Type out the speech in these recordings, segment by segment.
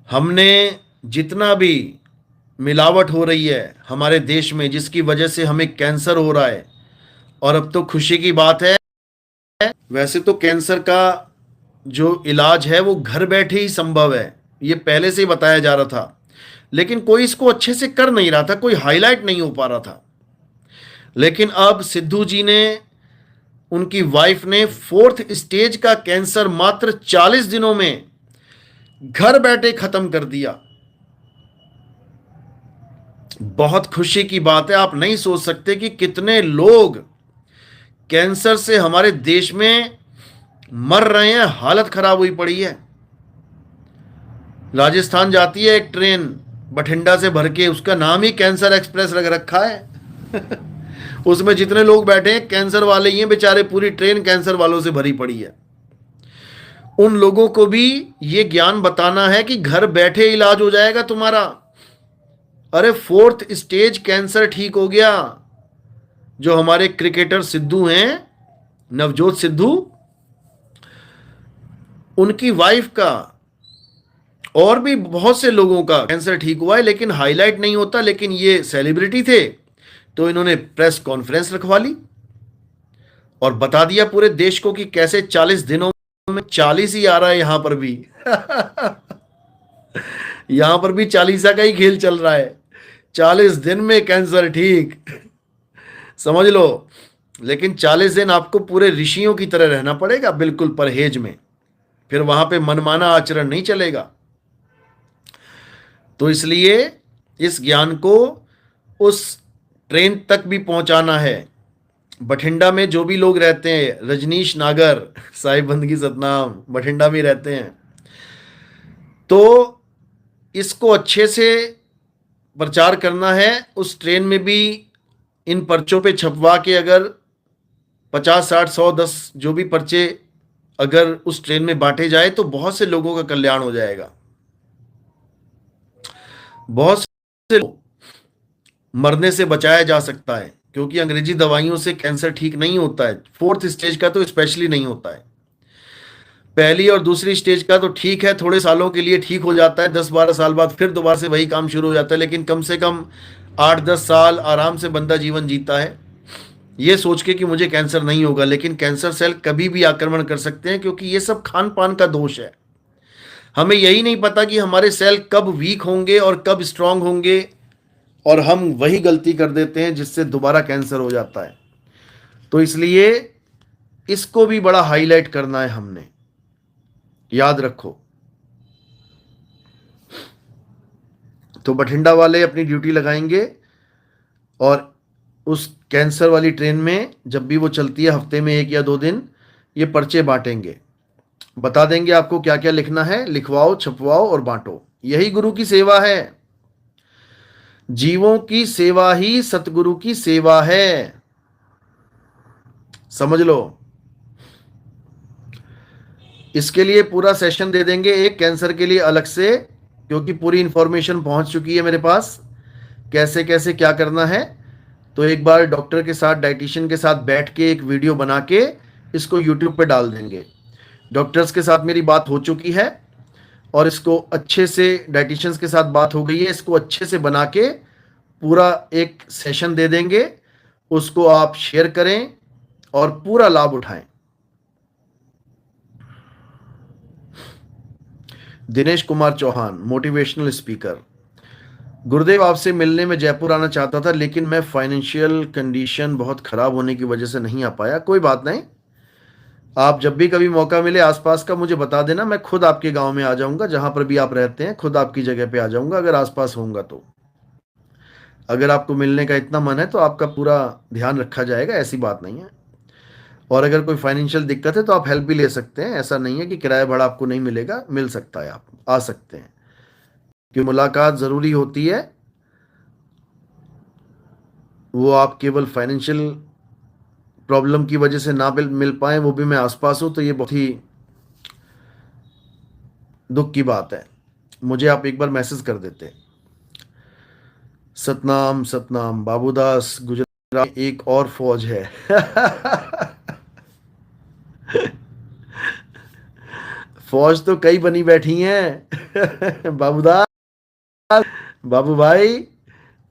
हमने जितना भी मिलावट हो रही है हमारे देश में, जिसकी वजह से हमें कैंसर हो रहा है, और अब तो खुशी की बात है, वैसे तो कैंसर का जो इलाज है वो घर बैठे ही संभव है, ये पहले से ही बताया जा रहा था। लेकिन कोई इसको अच्छे से कर नहीं रहा था, कोई हाईलाइट नहीं हो पा रहा था। लेकिन अब सिद्धू जी ने, उनकी वाइफ ने 4th स्टेज का कैंसर मात्र 40 दिनों में घर बैठे खत्म कर दिया। बहुत खुशी की बात है। आप नहीं सोच सकते कि कितने लोग कैंसर से हमारे देश में मर रहे हैं, हालत खराब हुई पड़ी है। राजस्थान जाती है एक ट्रेन बठिंडा से भर के, उसका नाम ही कैंसर एक्सप्रेस रख रखा है। उसमें जितने लोग बैठे हैं कैंसर वाले ही हैं बेचारे, पूरी ट्रेन कैंसर वालों से भरी पड़ी है। उन लोगों को भी ये ज्ञान बताना है कि घर बैठे इलाज हो जाएगा तुम्हारा। अरे 4th स्टेज कैंसर ठीक हो गया। जो हमारे क्रिकेटर सिद्धू हैं, नवजोत सिद्धू, उनकी वाइफ का और भी बहुत से लोगों का कैंसर ठीक हुआ है, लेकिन हाईलाइट नहीं होता। लेकिन ये सेलिब्रिटी थे तो इन्होंने प्रेस कॉन्फ्रेंस रखवा ली और बता दिया पूरे देश को कि कैसे 40 दिनों में 40 ही आ रहा है। यहां पर भी यहां पर भी 40 का ही खेल चल रहा है। 40 दिन में कैंसर ठीक, समझ लो। लेकिन 40 दिन आपको पूरे ऋषियों की तरह रहना पड़ेगा, बिल्कुल परहेज में। फिर वहां पे मनमाना आचरण नहीं चलेगा। तो इसलिए इस ज्ञान को उस ट्रेन तक भी पहुंचाना है। बठिंडा में जो भी लोग रहते हैं, रजनीश नागर, साहिब बंदगी सतनाम, बठिंडा में रहते हैं, तो इसको अच्छे से प्रचार करना है। उस ट्रेन में भी इन पर्चों पे छपवा के, अगर 50, 60, 100, 10 जो भी पर्चे अगर उस ट्रेन में बांटे जाए तो बहुत से लोगों का कल्याण हो जाएगा। बहुत से लोग मरने से बचाया जा सकता है, क्योंकि अंग्रेजी दवाइयों से कैंसर ठीक नहीं होता है। 4th स्टेज का तो स्पेशली नहीं होता है। पहली और दूसरी स्टेज का तो ठीक है, थोड़े सालों के लिए ठीक हो जाता है, 10-12 साल बाद फिर दोबारा से वही काम शुरू हो जाता है। लेकिन कम से कम 8-10 साल आराम से बंदा जीवन जीता है, ये सोच के कि मुझे कैंसर नहीं होगा। लेकिन कैंसर सेल कभी भी आक्रमण कर सकते हैं, क्योंकि ये सब खान पान का दोष है। हमें यही नहीं पता कि हमारे सेल कब वीक होंगे और कब स्ट्रांग होंगे, और हम वही गलती कर देते हैं जिससे दोबारा कैंसर हो जाता है। तो इसलिए इसको भी बड़ा हाईलाइट करना है हमने, याद रखो। तो बठिंडा वाले अपनी ड्यूटी लगाएंगे और उस कैंसर वाली ट्रेन में जब भी वो चलती है, हफ्ते में 1 या 2 दिन, ये पर्चे बांटेंगे। बता देंगे आपको क्या क्या लिखना है, लिखवाओ, छपवाओ और बांटो। यही गुरु की सेवा है। जीवों की सेवा ही सतगुरु की सेवा है, समझ लो। इसके लिए पूरा सेशन दे देंगे एक कैंसर के लिए अलग से, क्योंकि पूरी इंफॉर्मेशन पहुंच चुकी है मेरे पास, कैसे कैसे क्या करना है। तो एक बार डॉक्टर के साथ, डाइटिशियन के साथ बैठ के एक वीडियो बना के इसको यूट्यूब पे डाल देंगे। डॉक्टर्स के साथ मेरी बात हो चुकी है और इसको अच्छे से, डाइटिशियंस के साथ बात हो गई है, इसको अच्छे से बना के पूरा एक सेशन दे देंगे। उसको आप शेयर करें और पूरा लाभ उठाएं। Dinesh Kumar Chauhan, motivational speaker. गुरुदेव, आपसे मिलने में जयपुर आना चाहता था, लेकिन मैं फाइनेंशियल कंडीशन बहुत खराब होने की वजह से नहीं आ पाया। कोई बात नहीं, आप जब भी कभी मौका मिले आसपास का मुझे बता देना, मैं खुद आपके गांव में आ जाऊंगा, जहां पर भी आप रहते हैं, खुद आपकी जगह पे आ जाऊंगा अगर आसपास होऊंगा तो। अगर आपको मिलने का इतना मन है तो आपका पूरा ध्यान रखा जाएगा, ऐसी बात नहीं है। और अगर कोई फाइनेंशियल दिक्कत है तो आप हेल्प भी ले सकते हैं, ऐसा नहीं है कि किराया भाड़ा आपको नहीं मिलेगा, मिल सकता है, आप आ सकते हैं। कि मुलाकात ज़रूरी होती है, वो आप केवल फाइनेंशियल प्रॉब्लम की वजह से ना मिल पाए, वो भी मैं आसपास हूँ, तो ये बहुत ही दुख की बात है। मुझे आप एक बार मैसेज कर देते। सतनाम सतनाम बाबूदास, गुजरात एक और फौज है। फौज तो कई बनी बैठी हैं बाबूदा, बाबू भाई,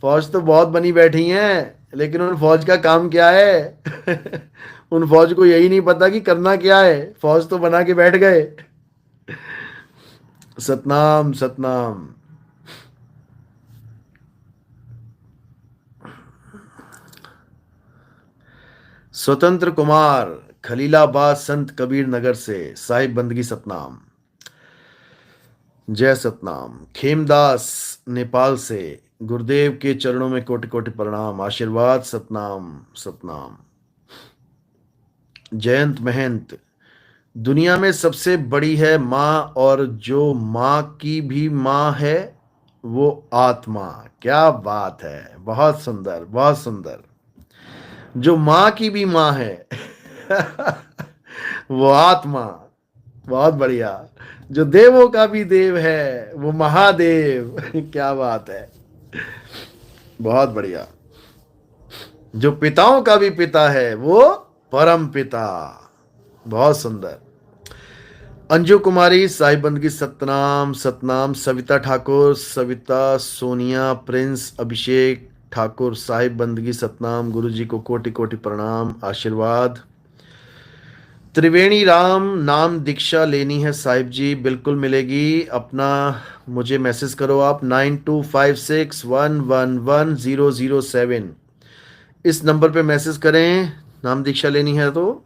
फौज तो बहुत बनी बैठी हैं, लेकिन उन फौज का काम क्या है उन फौज को यही नहीं पता कि करना क्या है, फौज तो बना के बैठ गए। सतनाम सतनाम। स्वतंत्र कुमार खलीलाबाद संत कबीर नगर से, साहिब बंदगी सतनाम। जय सतनाम। खेमदास नेपाल से, गुरुदेव के चरणों में कोटि कोटि प्रणाम, आशीर्वाद सतनाम सतनाम। जयंत महंत, दुनिया में सबसे बड़ी है माँ, और जो माँ की भी माँ है वो आत्मा। क्या बात है, बहुत सुंदर बहुत सुंदर। जो माँ की भी माँ है वो आत्मा, बहुत बढ़िया। जो देवों का भी देव है वो महादेव क्या बात है, बहुत बढ़िया। जो पिताओं का भी पिता है वो परम पिता, बहुत सुंदर। अंजू कुमारी साहिब बंदगी सतनाम सतनाम। सविता ठाकुर, सविता सोनिया, प्रिंस अभिषेक ठाकुर साहिब बंदगी सतनाम। गुरु जी को कोटि कोटि प्रणाम, आशीर्वाद। त्रिवेणी राम, नाम दीक्षा लेनी है साहिब जी, बिल्कुल मिलेगी। अपना मुझे मैसेज करो आप 9256111007, इस नंबर पे मैसेज करें, नाम दीक्षा लेनी है तो।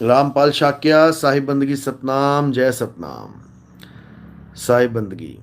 रामपाल शाक्या साहिब बंदगी सतनाम, जय सतनाम। साहिब बंदगी